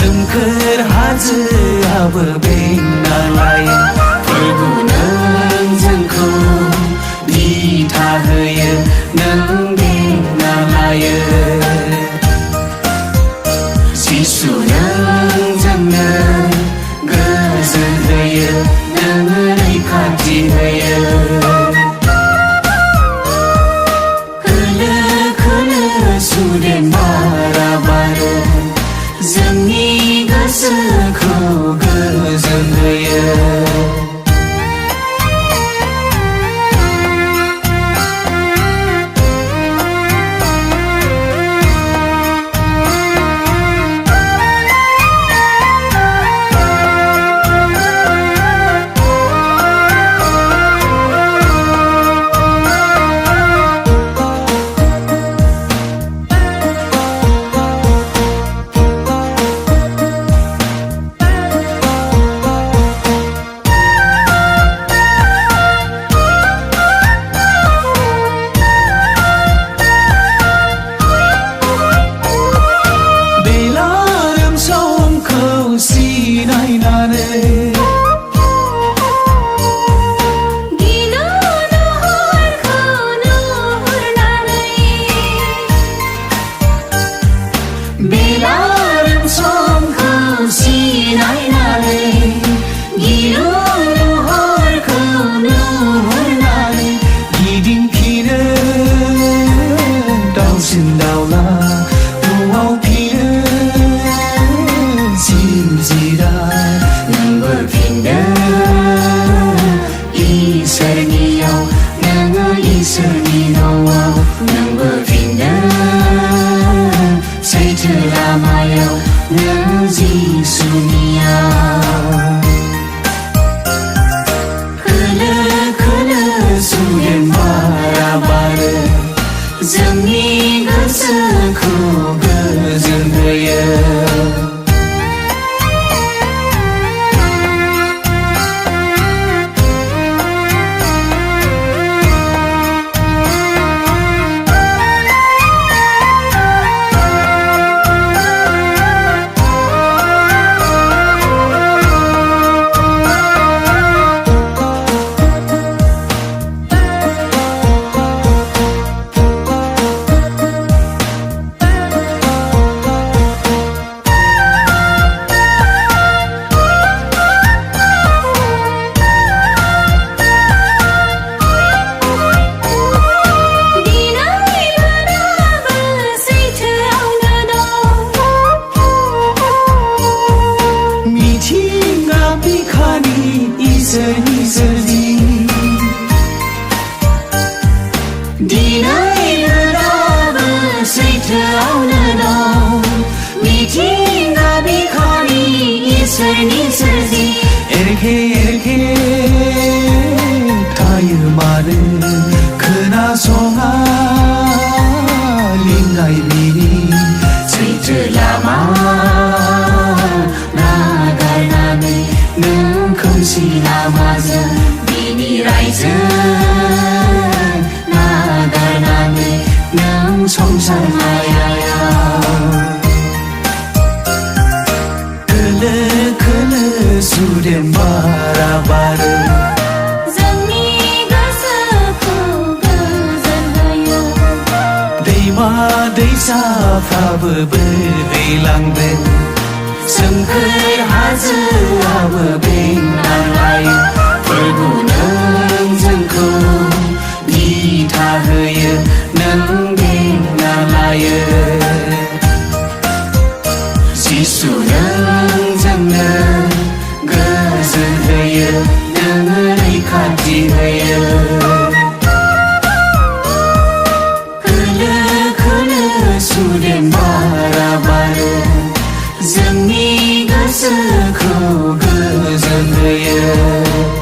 सोमखोर हाजोआबो बेंना लायो फोरबो नों जोंखौ दिथा होयो नों बेंना लायो जिसु नों जोंनो गोजोन होयो नों रैखाथि होयो sudem bara baru जोंनि गोसोखौ गोजोन होयो जोंनि गोसोखौ गोजोन होयो एरखे एरखे थायो मानो खोनासङा लिंनाय बिनि सैथो लामा नागारनानै नों खोमसि लामाजों बिनि रायजो नागारनानै नों संसार मायायाव sudem bara baru जोंनि गोसोखौ गोजोन होयो दैमा दैसाफ्राबो बोहैलांदों सोमखोर हाजोआबो बेंना लायो फोरबो नों जोंखौ दिथा होयो नों बेंना लायो जिसु नों जोंनो गोजोन होयो नों रैखाथि होयो खोलो खोलो sudem bara baru जोंनि गोसोखौ गोजोन होयो